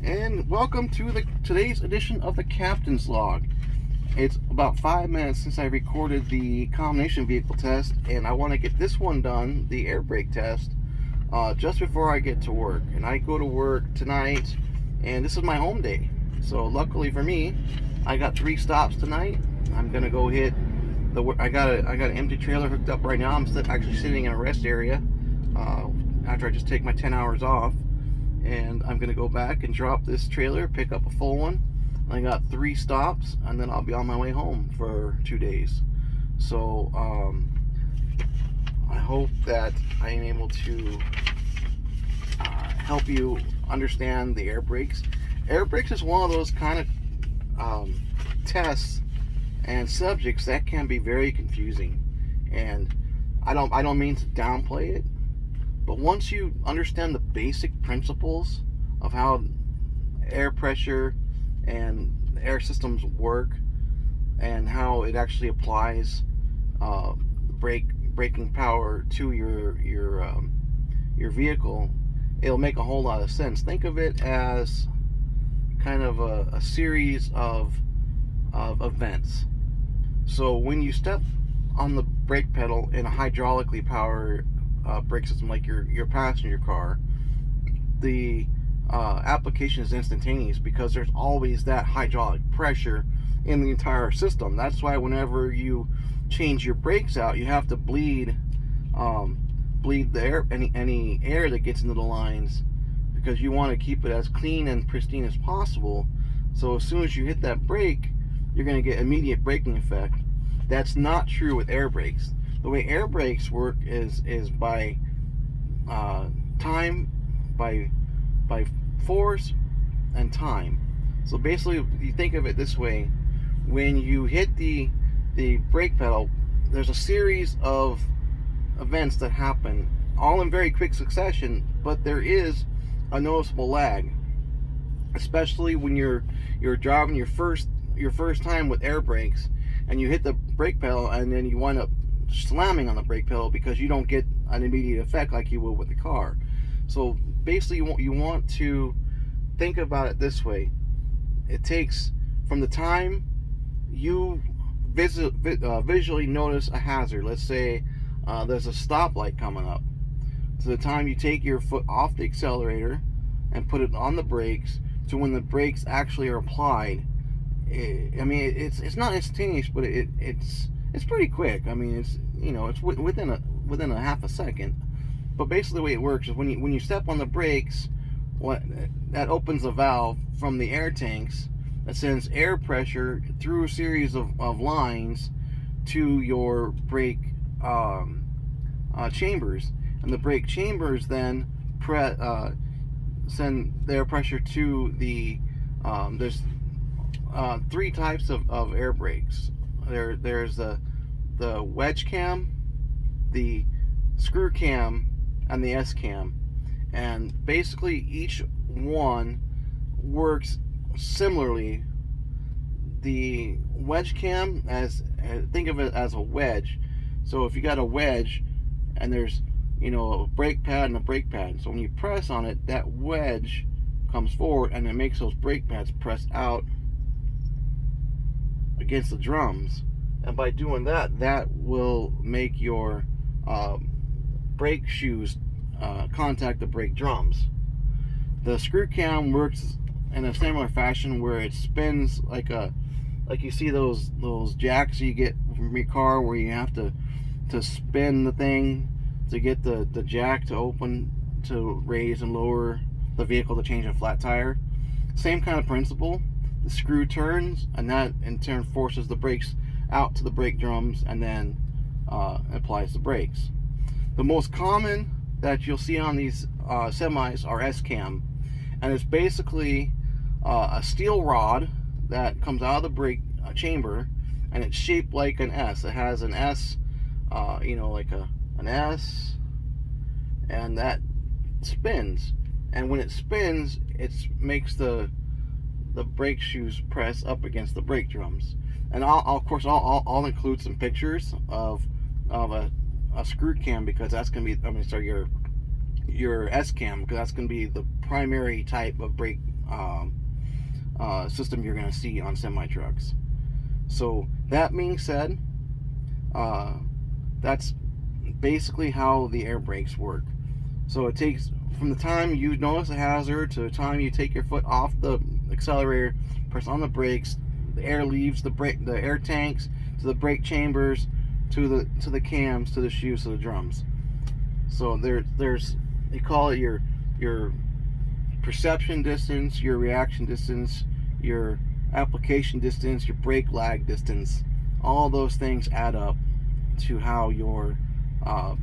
and welcome to today's edition of the Captain's Log. It's about 5 minutes since I recorded the combination vehicle test, and I want to get this one done, the air brake test, just before I get to work. And I go to work tonight, and this is my home day. So luckily for me, I got 3 stops tonight. I'm gonna go hit I got an empty trailer hooked up right now. I'm actually sitting in a rest area after I just take my 10 hours off, and I'm gonna go back and drop this trailer, pick up a full one. I got 3 stops, and then I'll be on my way home for 2 days. So I hope that I am able to help you understand the air brakes. Air brakes is one of those kind of tests and subjects that can be very confusing, and I don't mean to downplay it, but once you understand the basic principles of how air pressure and air systems work and how it actually applies braking power to your vehicle, it'll make a whole lot of sense. Think of it as kind of a series of events. So when you step on the brake pedal in a hydraulically powered brake system like your passenger car, the application is instantaneous because there's always that hydraulic pressure in the entire system. That's why whenever you change your brakes out, you have to bleed the air, any air that gets into the lines, because you want to keep it as clean and pristine as possible. So as soon as you hit that brake, you're going to get immediate braking effect. That's not true with air brakes. The way air brakes work is by time, by force and time. So basically, you think of it this way: when you hit the brake pedal, there's a series of events that happen all in very quick succession, but there is a noticeable lag, especially when you're driving your first time with air brakes, and you hit the brake pedal and then you wind up slamming on the brake pedal because you don't get an immediate effect like you will with the car. So basically, you want to think about it this way: it takes from the time you visually notice a hazard, let's say there's a stoplight coming up, to the time you take your foot off the accelerator and put it on the brakes, to when the brakes actually are applied. I mean, it's not instantaneous, but it's pretty quick. I mean, it's within a half a second. But basically, the way it works is when you step on the brakes, that opens a valve from the air tanks that sends air pressure through a series of lines to your brake chambers, and the brake chambers then send their pressure to the there's 3 types of air brakes. There's the wedge cam, the screw cam, and the S cam, and basically each one works similarly. The wedge cam, think of it as a wedge. So if you got a wedge and there's a brake pad and a brake pad, so when you press on it, that wedge comes forward and it makes those brake pads press out against the drums, and by doing that will make your brake shoes contact the brake drums. The screw cam works in a similar fashion, where it spins like you see those jacks you get from your car, where you have to spin the thing to get the jack to open, to raise and lower the vehicle to change a flat tire. Same kind of principle. The screw turns, and that in turn forces the brakes out to the brake drums, and then applies the brakes. The most common that you'll see on these semis are S-cam, and it's basically a steel rod that comes out of the brake chamber, and it's shaped like an S. It has an S, like an S, and that spins. And when it spins, it makes the brake shoes press up against the brake drums. And I'll include some pictures of a screw cam, because that's gonna be your S cam, because that's gonna be the primary type of brake system you're going to see on semi trucks. So that being said, that's basically how the air brakes work. So it takes from the time you notice a hazard to the time you take your foot off the accelerator, press on the brakes, the air leaves the air tanks to the brake chambers, to the cams, to the shoes, to the drums. So there's you call it your perception distance, your reaction distance, your application distance, your brake lag distance. All those things add up to how your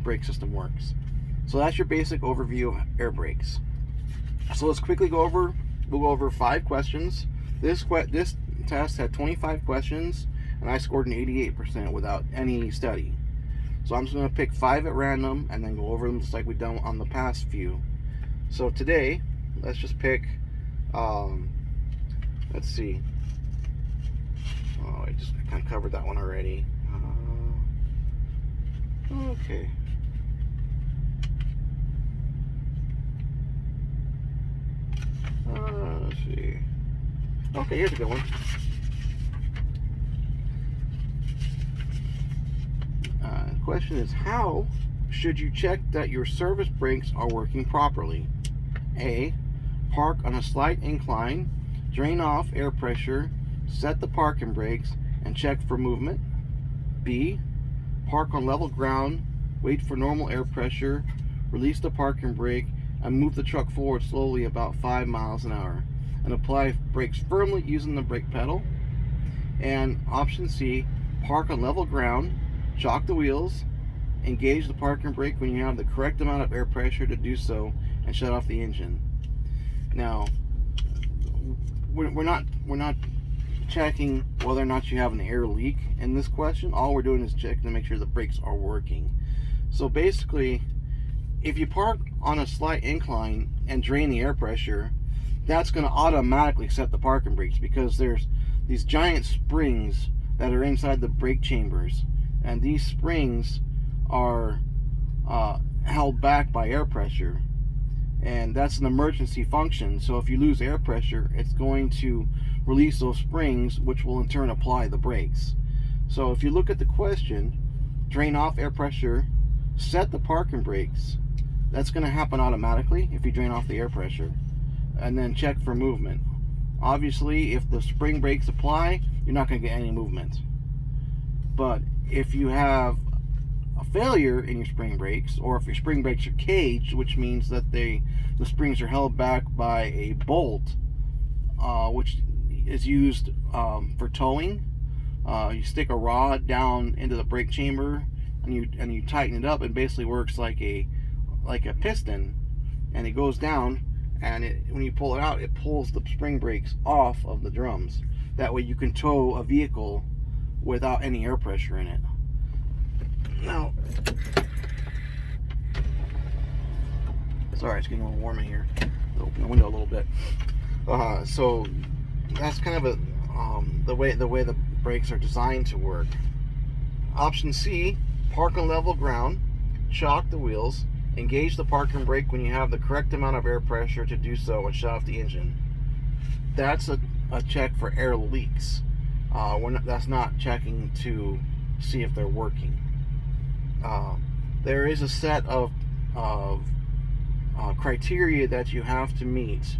brake system works. So that's your basic overview of air brakes. So let's quickly we'll go over 5 questions. This test had 25 questions, and I scored an 88% without any study. So I'm just going to pick 5 at random and then go over them just like we've done on the past few. So today, let's just pick, let's see. Oh, I kind of covered that one already. Okay. Let's see. Okay, here's a good one. The question is, how should you check that your service brakes are working properly? A. Park on a slight incline, drain off air pressure, set the parking brakes, and check for movement. B. Park on level ground, wait for normal air pressure, release the parking brake, and move the truck forward slowly about 5 miles an hour, and apply brakes firmly using the brake pedal. And option C, park on level ground, shock the wheels, engage the parking brake when you have the correct amount of air pressure to do so, and shut off the engine. Now, we're not checking whether or not you have an air leak in this question. All we're doing is checking to make sure the brakes are working. So basically, if you park on a slight incline and drain the air pressure, that's going to automatically set the parking brakes, because there's these giant springs that are inside the brake chambers, and these springs are held back by air pressure, and that's an emergency function. So if you lose air pressure, it's going to release those springs, which will in turn apply the brakes. So if you look at the question, drain off air pressure, set the parking brakes, that's going to happen automatically if you drain off the air pressure, and then check for movement. Obviously, if the spring brakes apply, you're not going to get any movement. But if you have a failure in your spring brakes, or if your spring brakes are caged, which means that the springs are held back by a bolt, which is used for towing. You stick a rod down into the brake chamber, and you tighten it up, and basically works like a piston, and it goes down, and when you pull it out, it pulls the spring brakes off of the drums. That way you can tow a vehicle without any air pressure in it. Now, sorry, it's getting a little warm in here. Open the window a little bit. So that's kind of the way the brakes are designed to work. Option C, park on level ground, shock the wheels, engage the parking brake when you have the correct amount of air pressure to do so, and shut off the engine. That's a check for air leaks. That's not checking to see if they're working. There is a set of criteria that you have to meet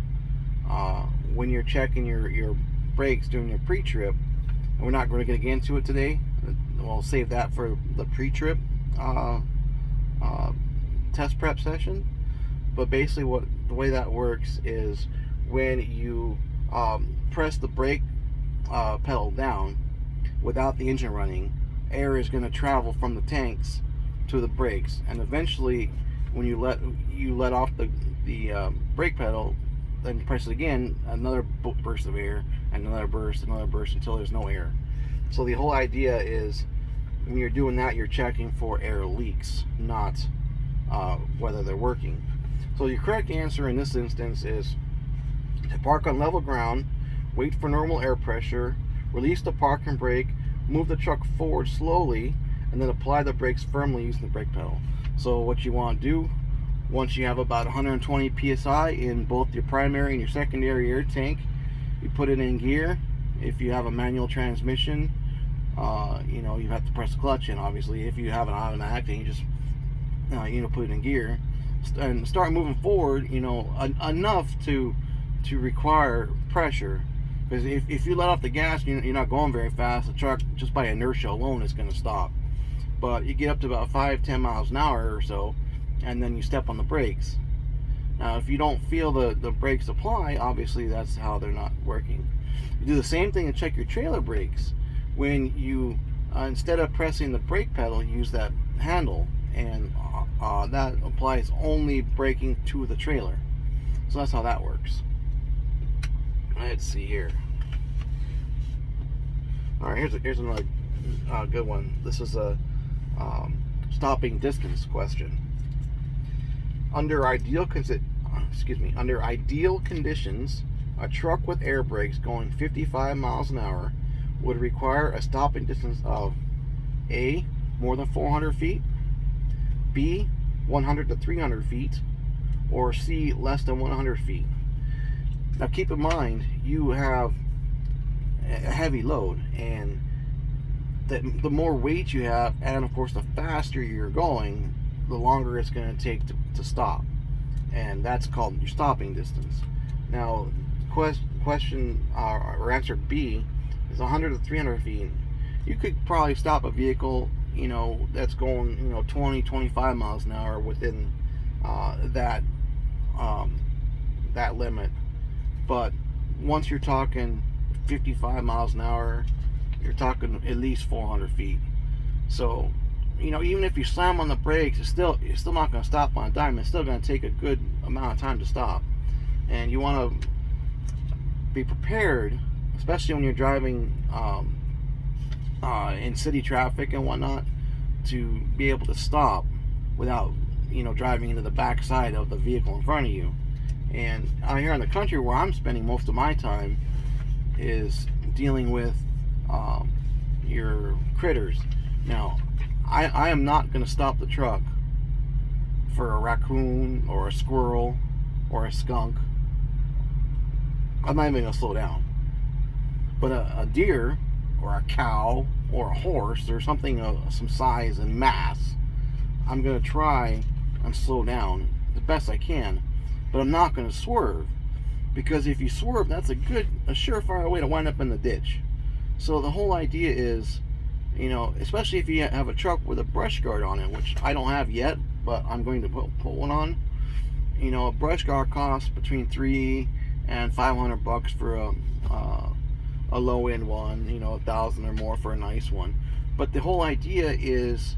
when you're checking your brakes during your pre-trip. And we're not going to get into it today. We'll save that for the pre-trip test prep session. But basically, the way that works is when you press the brake pedal down without the engine running, air is going to travel from the tanks to the brakes, and eventually, when you let off the brake pedal, then press it again, another burst of air, and another burst, until there's no air. So the whole idea is, when you're doing that, you're checking for air leaks, not whether they're working. So your correct answer in this instance is to park on level ground, wait for normal air pressure, release the parking brake, move the truck forward slowly, and then apply the brakes firmly using the brake pedal. So what you want to do Once you have about 120 psi in both your primary and your secondary air tank, you put it in gear. If you have a manual transmission, you have to press the clutch in. Obviously, if you have an automatic, then you just put it in gear and start moving forward. Enough to require pressure. Because if you let off the gas, you're not going very fast. The truck, just by inertia alone, is going to stop. But you get up to about 5-10 miles an hour or so, and then you step on the brakes. Now, if you don't feel the brakes apply, obviously that's how they're not working. You do the same thing to check your trailer brakes. When you, instead of pressing the brake pedal, you use that handle, and that applies only braking to the trailer. So that's how that works. Let's see here. All right, here's another good one. This is a stopping distance question. Under ideal conditions, a truck with air brakes going 55 miles an hour would require a stopping distance of A, more than 400 feet, B, 100 to 300 feet, or C, less than 100 feet. Now keep in mind, you have a heavy load, and the more weight you have, and of course the faster you're going, the longer it's going to take to stop. And that's called your stopping distance. Now, question or answer B is 100 to 300 feet. You could probably stop a vehicle, that's going, 20, 25 miles an hour within that limit. But once you're talking 55 miles an hour, you're talking at least 400 feet. So, even if you slam on the brakes, it's still not going to stop on a dime. It's still going to take a good amount of time to stop. And you want to be prepared, especially when you're driving in city traffic and whatnot, to be able to stop without, driving into the back side of the vehicle in front of you. And out here in the country, where I'm spending most of my time, is dealing with your critters. Now, I am not going to stop the truck for a raccoon or a squirrel or a skunk. I'm not even going to slow down. But a deer or a cow or a horse or something of some size and mass, I'm going to try and slow down the best I can. But I'm not going to swerve, because if you swerve, that's a surefire way to wind up in the ditch. So the whole idea is, especially if you have a truck with a brush guard on it, which I don't have yet, but I'm going to put one on. A brush guard costs between $300 and $500 for a low end one, $1,000 or more for a nice one. But the whole idea is,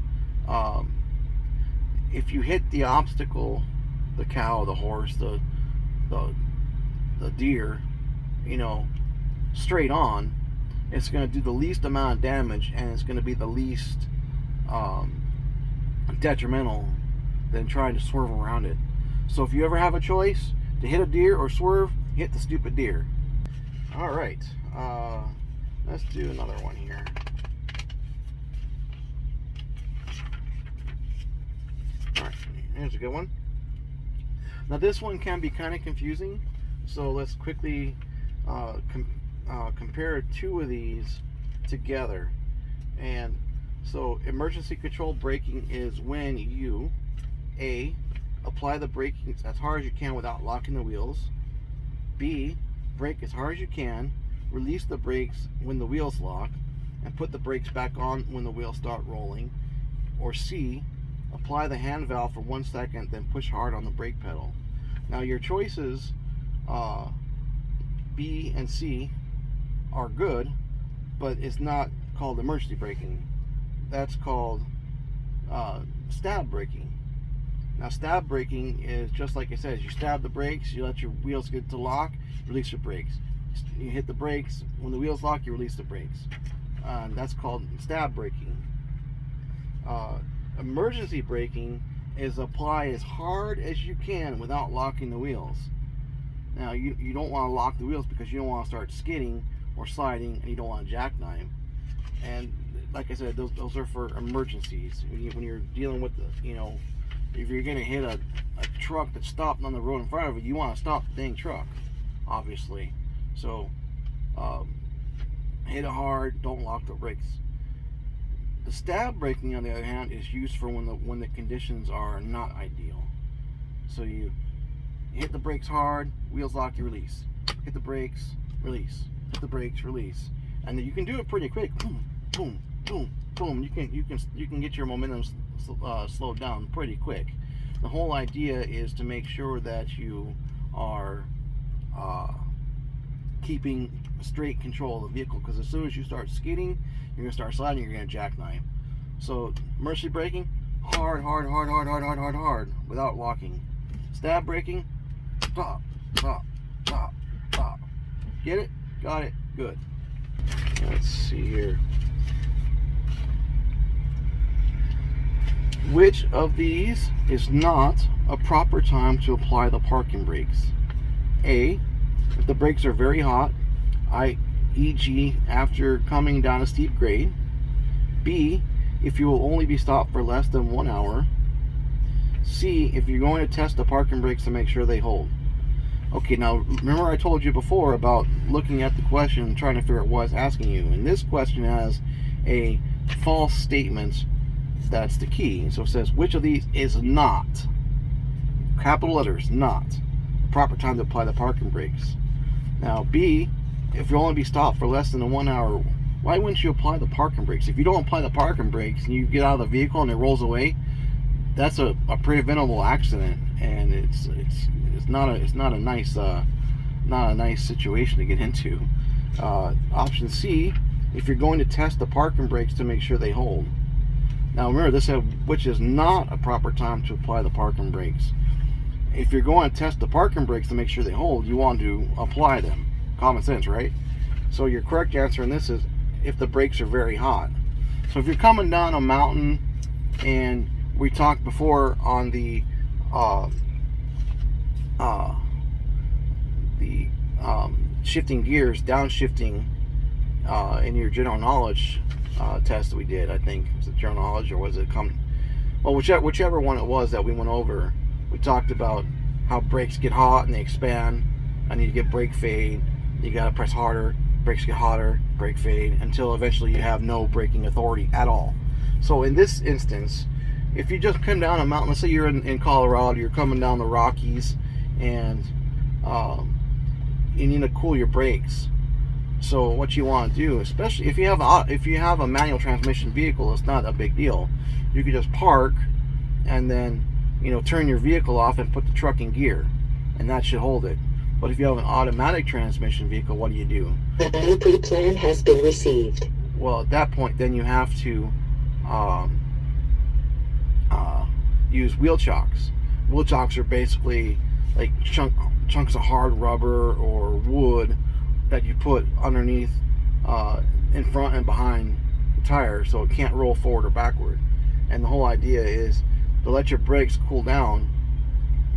if you hit the obstacle, the cow, the horse, the deer, straight on, it's going to do the least amount of damage, and it's going to be the least detrimental than trying to swerve around it. So if you ever have a choice to hit a deer or swerve, hit the stupid deer. All right, let's do another one here. All right, here's a good one. Now this one can be kind of confusing, so let's quickly compare two of these together. And so emergency control braking is when you A, apply the braking as hard as you can without locking the wheels, B, brake as hard as you can, release the brakes when the wheels lock, and put the brakes back on when the wheels start rolling, or C, apply the hand valve for 1 second, then push hard on the brake pedal. Now your choices, B and C, are good, but it's not called emergency braking. That's called stab braking. Now stab braking is just like it says. You stab the brakes, you let your wheels get to lock, release your brakes. You hit the brakes, when the wheels lock, you release the brakes. That's called stab braking. Emergency braking is apply as hard as you can without locking the wheels. Now you don't want to lock the wheels because you don't want to start skidding or sliding, and you don't want to jackknife. And like I said, those are for emergencies. When you're dealing with if you're gonna hit a truck that's stopped on the road in front of you, you want to stop the dang truck, obviously. So hit it hard, don't lock the brakes. The stab braking, on the other hand, is used for when the conditions are not ideal. So you hit the brakes hard, wheels lock, you release. Hit the brakes, release. Hit the brakes, release. And you can do it pretty quick. Boom, boom, boom, boom. You can get your momentum slowed down pretty quick. The whole idea is to make sure that you are keeping straight control of the vehicle, because as soon as you start skidding, you're going to start sliding, you're going to jackknife. So emergency braking, hard, without locking. Stab braking, stop, stop, stop, stop. Get it? Got it? Good. Let's see here. Which of these is not a proper time to apply the parking brakes? A, if the brakes are very hot, e.g. after coming down a steep grade. B, if you will only be stopped for less than 1 hour. C, if you're going to test the parking brakes to make sure they hold. Okay, now remember I told you before about looking at the question and trying to figure out what it's asking you. And this question has a false statement. That's the key. So it says, which of these is not, capital letters, not the proper time to apply the parking brakes? Now, B, if you'll only be stopped for less than 1 hour, why wouldn't you apply the parking brakes? If you don't apply the parking brakes and you get out of the vehicle and it rolls away, that's a preventable accident, and it's not a nice situation to get into. Option C, if you're going to test the parking brakes to make sure they hold. Now remember, this said which is not a proper time to apply the parking brakes. If you're going to test the parking brakes to make sure they hold, you want to apply them. Common sense, right? So your correct answer in this is if the brakes are very hot. So if you're coming down a mountain, and we talked before on the shifting gears, downshifting in your general knowledge test that we did, I think was it general knowledge or was it well, whichever one it was that we went over, we talked about how brakes get hot and they expand. I need to get brake fade. You gotta press harder, brakes get hotter, brake fade, until eventually you have no braking authority at all. So in this instance, if you just come down a mountain, let's say you're in Colorado, you're coming down the Rockies, and you need to cool your brakes. So what you want to do, especially if you have a manual transmission vehicle, it's not a big deal. You can just park and then turn your vehicle off and put the truck in gear, and that should hold it. But if you have an automatic transmission vehicle, what do you do? The delivery plan has been received. Well, at that point, then you have to use wheel chocks. Wheel chocks are basically like chunks of hard rubber or wood that you put underneath, in front and behind the tire, so it can't roll forward or backward. And the whole idea is to let your brakes cool down.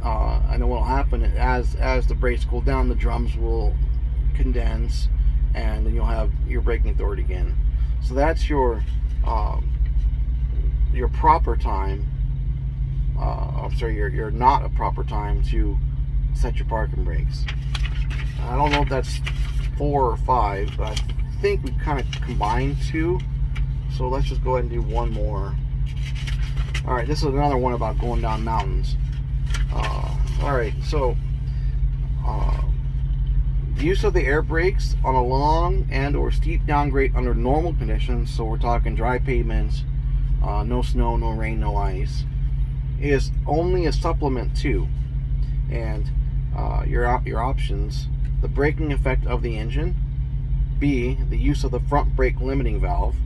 And then what will happen as the brakes cool down, the drums will condense, and then you'll have your braking authority again. So that's your proper time. I'm sorry, your not a proper time to set your parking brakes. I don't know if that's 4 or 5, but I think we kind of combined 2. So let's just go ahead and do one more. All right, this is another one about going down mountains. All right, so use of the air brakes on a long and or steep downgrade under normal conditions, so we're talking dry pavements, no snow, no rain, no ice, is only a supplement to, and your options: the braking effect of the engine, B, the use of the front brake limiting valve,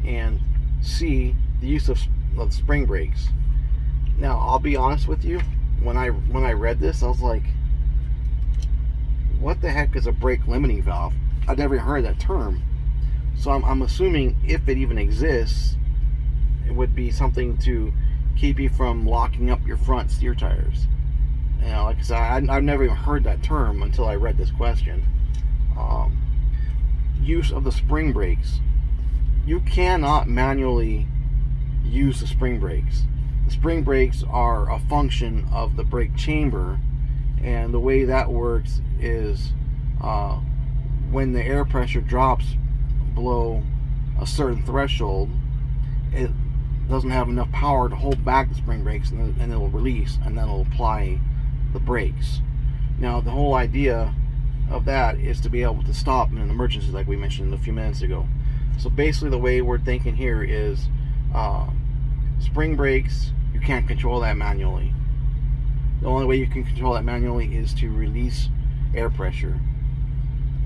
and C, the use of spring brakes. Now, I'll be honest with you, when I read this, I was like, what the heck is a brake limiting valve? I'd never heard that term. So I'm assuming, if it even exists, it would be something to keep you from locking up your front steer tires. Like I said, I've never even heard that term until I read this question. Use of the spring brakes. You cannot manually use the spring brakes. spring brakes are a function of the brake chamber, and the way that works is when the air pressure drops below a certain threshold, it doesn't have enough power to hold back the spring brakes, and it'll release, and then it'll apply the brakes. Now, the whole idea of that is to be able to stop in an emergency, like we mentioned a few minutes ago. So basically, the way we're thinking here is spring brakes, you can't control that manually. The only way you can control that manually is to release air pressure.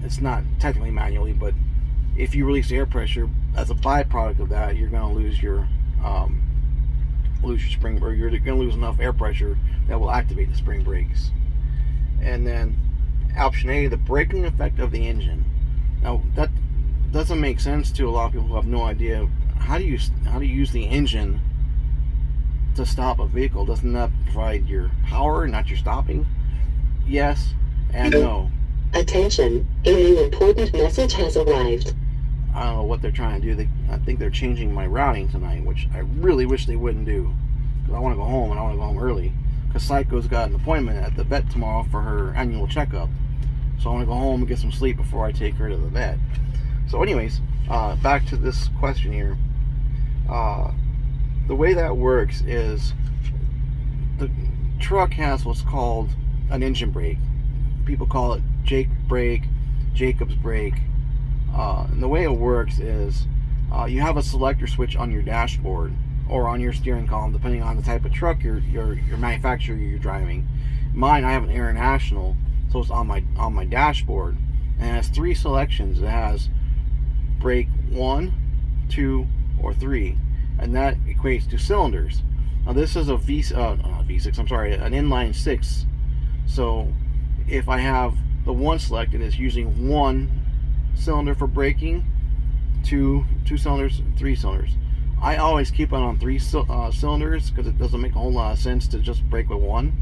It's not technically manually, but if you release air pressure, as a byproduct of that, you're going to lose your spring, or you're going to lose enough air pressure that will activate the spring brakes. And then option A, the braking effect of the engine. Now, that doesn't make sense to a lot of people who have no idea how do you use the engine to stop a vehicle. Doesn't that provide your power, not your stopping? Yes and no. Attention, a new important message has arrived. I don't know what they're trying to do. I think they're changing my routing tonight, which I really wish they wouldn't do. Because I want to go home, and I want to go home early. Because Psycho's got an appointment at the vet tomorrow for her annual checkup. So I want to go home and get some sleep before I take her to the vet. So anyways, back to this question here. The way that works is the truck has what's called an engine brake. People call it Jake brake, Jacob's brake. And the way it works is you have a selector switch on your dashboard or on your steering column, depending on the type of truck your manufacturer you're driving. Mine, I have an International, so it's on my dashboard, and it has 3 selections. It has brake 1, 2, or 3, and that equates to cylinders. Now this is a V6. I'm sorry, an inline 6. So if I have the 1 selected, it's using 1 cylinder for braking, 2 cylinders, 3 cylinders. I always keep it on 3 cylinders because it doesn't make a whole lot of sense to just brake with 1.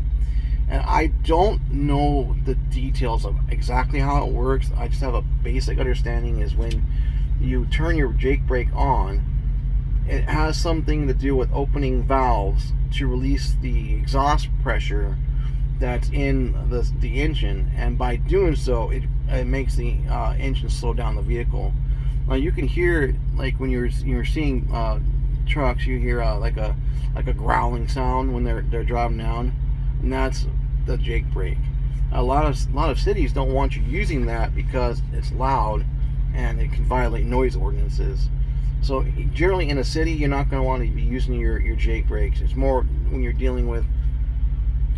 And I don't know the details of exactly how it works. I just have a basic understanding is when you turn your Jake brake on, it has something to do with opening valves to release the exhaust pressure that's in the engine, and by doing so, it makes the engine slow down the vehicle. Now you can hear it, like when you're seeing trucks, you hear like a growling sound when they're driving down, and that's the Jake brake. A lot of cities don't want you using that because it's loud and it can violate noise ordinances. So generally in a city, you're not going to want to be using your Jake brakes. It's more when you're dealing with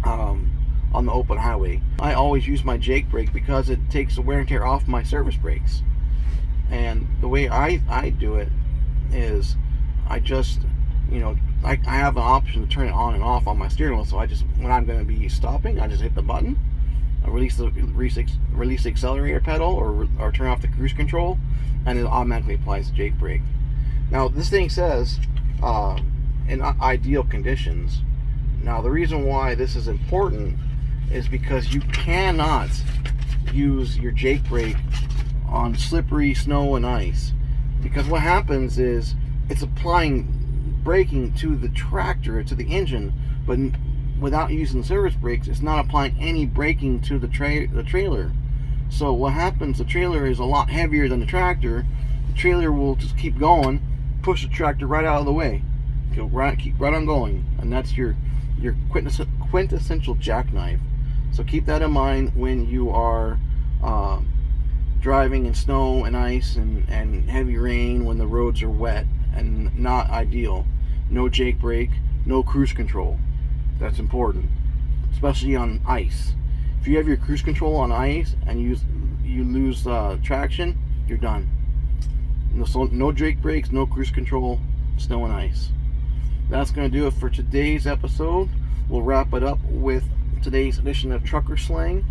on the open highway. I always use my Jake brake because it takes the wear and tear off my service brakes. And the way I do it is I just, I have an option to turn it on and off on my steering wheel. So I just, when I'm going to be stopping, I just hit the button, I release the accelerator pedal, or turn off the cruise control, and it automatically applies the Jake brake. Now this thing says in ideal conditions. Now the reason why this is important is because you cannot use your Jake brake on slippery snow and ice, because what happens is it's applying braking to the tractor, to the engine, but without using the service brakes, it's not applying any braking to the trailer. So what happens, the trailer is a lot heavier than the tractor. The trailer will just keep going, push the tractor right out of the way, keep right on going, and that's your quintessential jackknife. So keep that in mind when you are driving in snow and ice and heavy rain, when the roads are wet and not ideal. No Jake brake, no cruise control. That's important, especially on ice. If you have your cruise control on ice and you lose traction, you're done. No Jake brakes, no cruise control, snow and ice. That's going to do it for today's episode. We'll wrap it up with today's edition of Trucker Slang.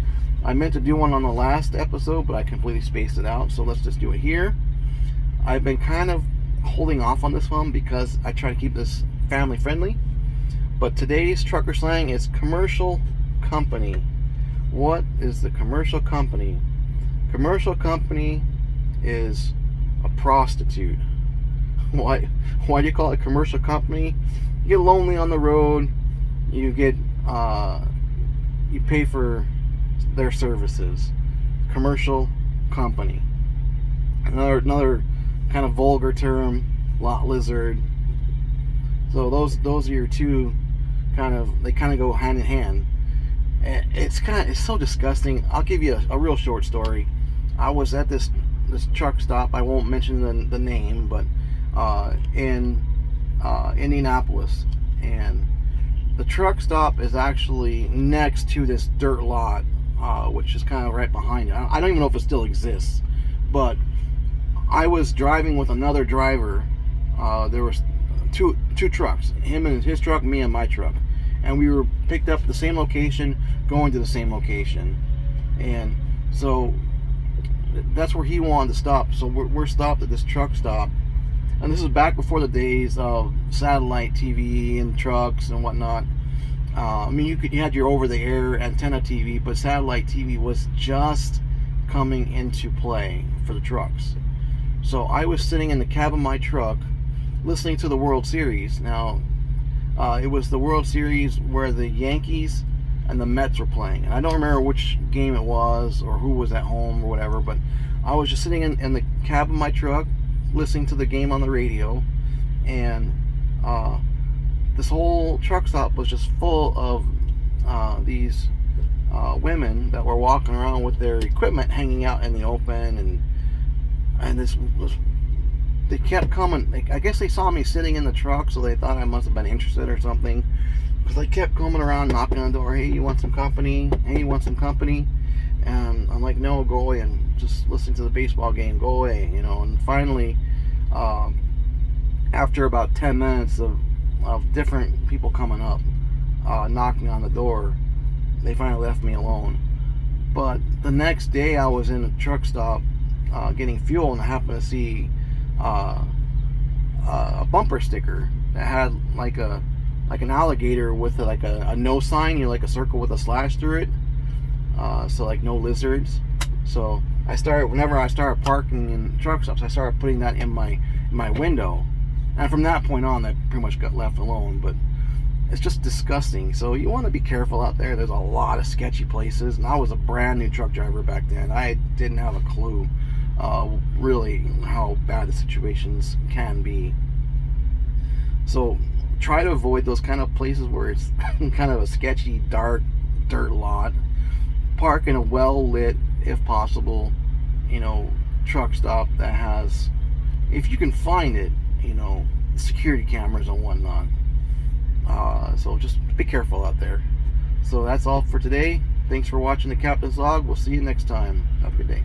I meant to do one on the last episode, but I completely spaced it out, so let's just do it here. I've been kind of holding off on this one because I try to keep this family friendly. But today's Trucker Slang is commercial company. What is the commercial company? Commercial company is a prostitute. Why do you call it commercial company? you get lonely on the road. You get you pay for their services. Commercial company. Another kind of vulgar term, lot lizard. So those are your two they kind of go hand in hand. It's so disgusting. I'll give you a real short story. I was at this truck stop. I won't mention the name, but in Indianapolis, and the truck stop is actually next to this dirt lot, which is kind of right behind it. I don't even know if it still exists, but I was driving with another driver. There was two trucks, him and his truck, me and my truck, and we were picked up at the same location, going to the same location, and so that's where he wanted to stop. So we're stopped at this truck stop, and this is back before the days of satellite TV and trucks and whatnot. I mean, you had your over-the-air antenna TV, but satellite TV was just coming into play for the trucks. So I was sitting in the cab of my truck listening to the World Series. Now, it was the World Series where the Yankees and the Mets were playing. And I don't remember which game it was or who was at home or whatever, but I was just sitting in the cab of my truck listening to the game on the radio, and this whole truck stop was just full of these women that were walking around with their equipment hanging out in the open, and they kept coming. I guess they saw me sitting in the truck, so they thought I must have been interested or something, because they kept coming around knocking on the door. Hey, you want some company? Hey, you want some company? And I'm like, no, go away, and just listening to the baseball game, go away, and finally, after about 10 minutes of different people coming up, knocking on the door, they finally left me alone. But the next day I was in a truck stop getting fuel, and I happened to see a bumper sticker that had like an alligator with a no sign, like a circle with a slash through it, so like no lizards. So whenever I started parking in truck stops, I started putting that in my window, and from that point on, that pretty much got left alone. But it's just disgusting. So you want to be careful out there. There's a lot of sketchy places, and I was a brand new truck driver back then. I didn't have a clue really how bad the situations can be. So try to avoid those kind of places where it's kind of a sketchy, dark dirt lot. Park in a well-lit, if possible, truck stop that has, if you can find it, security cameras and whatnot. So just be careful out there. So that's all for today. Thanks for watching the Captain's Log. We'll see you next time. Have a good day.